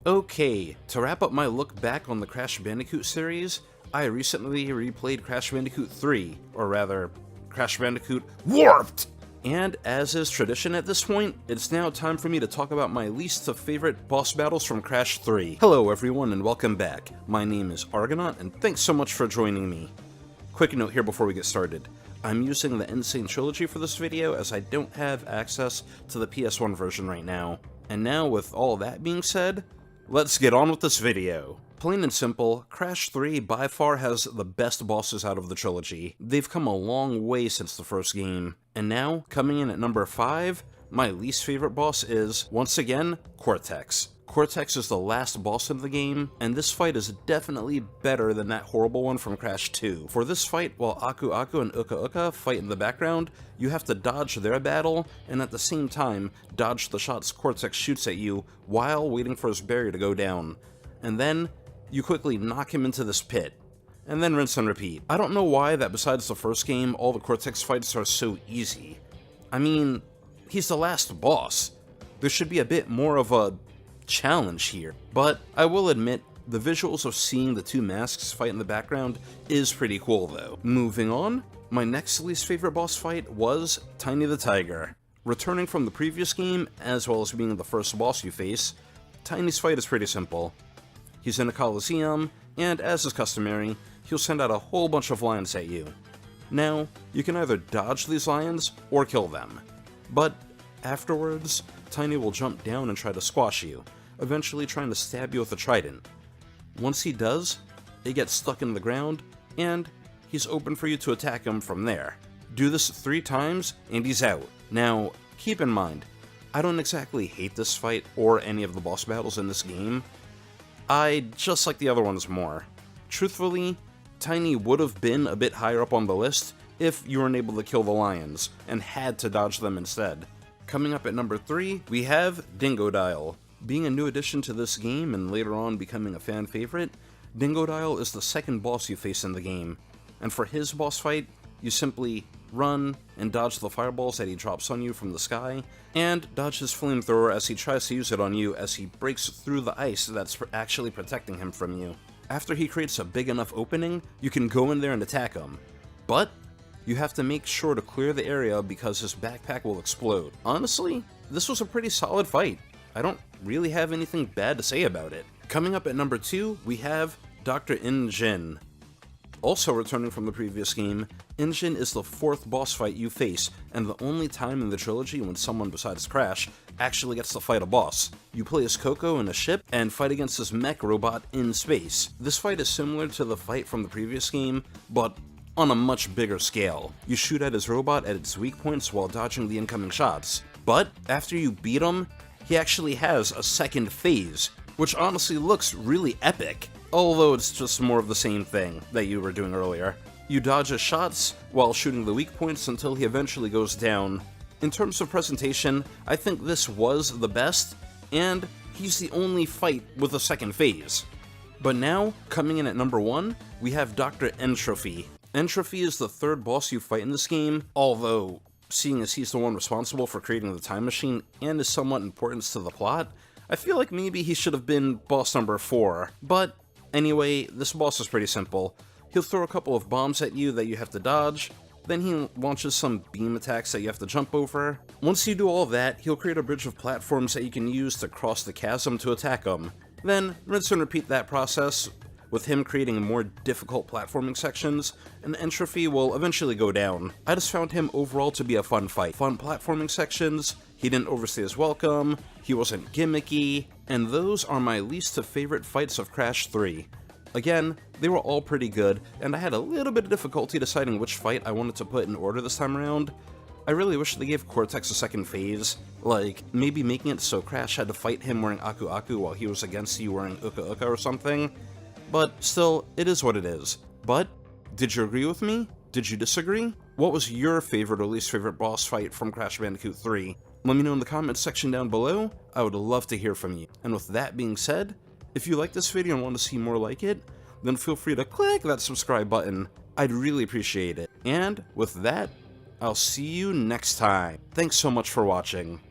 Okay, to wrap up my look back on the Crash Bandicoot series, I recently replayed Crash Bandicoot 3, or rather, Crash Bandicoot Warped! And as is tradition at this point, it's now time for me to talk about my least favorite boss battles from Crash 3. Hello everyone and welcome back. My name is Argonaut and thanks so much for joining me. Quick note here before we get started. I'm using the Insane Trilogy for this video as I don't have access to the PS1 version right now. And now with all that being said, let's get on with this video. Plain and simple, Crash 3 by far has the best bosses out of the trilogy. They've come a long way since the first game. And now, coming in at number 5, my least favorite boss is, once again, Cortex. Cortex is the last boss in the game, and this fight is definitely better than that horrible one from Crash 2. For this fight, while Aku Aku and Uka Uka fight in the background, you have to dodge their battle, and at the same time, dodge the shots Cortex shoots at you while waiting for his barrier to go down. And then, you quickly knock him into this pit, and then rinse and repeat. I don't know why that besides the first game, all the Cortex fights are so easy. I mean, he's the last boss. There should be a bit more of a challenge here, but I will admit, the visuals of seeing the two masks fight in the background is pretty cool though. Moving on, my next least favorite boss fight was Tiny the Tiger. Returning from the previous game, as well as being the first boss you face, Tiny's fight is pretty simple. He's in a coliseum, and as is customary, he'll send out a whole bunch of lions at you. Now, you can either dodge these lions or kill them, but afterwards, Tiny will jump down and try to squash you, eventually trying to stab you with a trident. Once he does, it gets stuck in the ground, and he's open for you to attack him from there. Do this 3 times, and he's out. Now, keep in mind, I don't exactly hate this fight or any of the boss battles in this game. I just like the other ones more. Truthfully, Tiny would have been a bit higher up on the list if you weren't able to kill the lions, and had to dodge them instead. Coming up at number 3, we have Dingodile. Being a new addition to this game and later on becoming a fan favorite, Dingodile is the second boss you face in the game, and for his boss fight, you simply run and dodge the fireballs that he drops on you from the sky, and dodge his flamethrower as he tries to use it on you as he breaks through the ice that's actually protecting him from you. After he creates a big enough opening, you can go in there and attack him, but you have to make sure to clear the area because his backpack will explode. Honestly, this was a pretty solid fight. I don't really have anything bad to say about it. Coming up at number 2, we have Dr. N-Jin. Also returning from the previous game, N-Jin is the 4th boss fight you face, and the only time in the trilogy when someone besides Crash actually gets to fight a boss. You play as Coco in a ship, and fight against this mech robot in space. This fight is similar to the fight from the previous game, but on a much bigger scale. You shoot at his robot at its weak points while dodging the incoming shots. But after you beat him, he actually has a second phase, which honestly looks really epic, although it's just more of the same thing that you were doing earlier. You dodge his shots while shooting the weak points until he eventually goes down. In terms of presentation, I think this was the best, and he's the only fight with a second phase. But now, coming in at number 1, we have Dr. Entropy. Entropy is the 3rd boss you fight in this game, although, seeing as he's the one responsible for creating the time machine and is somewhat important to the plot, I feel like maybe he should have been boss number 4. But anyway, this boss is pretty simple. He'll throw a couple of bombs at you that you have to dodge, then he launches some beam attacks that you have to jump over. Once you do all that, he'll create a bridge of platforms that you can use to cross the chasm to attack him. Then, rinse and repeat that process, with him creating more difficult platforming sections, and Entropy will eventually go down. I just found him overall to be a fun fight. Fun platforming sections, he didn't overstay his welcome, he wasn't gimmicky, and those are my least favorite fights of Crash 3. Again, they were all pretty good, and I had a little bit of difficulty deciding which fight I wanted to put in order this time around. I really wish they gave Cortex a second phase, like maybe making it so Crash had to fight him wearing Aku Aku while he was against you wearing Uka Uka or something. But still, it is what it is. But, did you agree with me? Did you disagree? What was your favorite or least favorite boss fight from Crash Bandicoot 3? Let me know in the comments section down below. I would love to hear from you. And with that being said, if you like this video and want to see more like it, then feel free to click that subscribe button. I'd really appreciate it. And with that, I'll see you next time. Thanks so much for watching.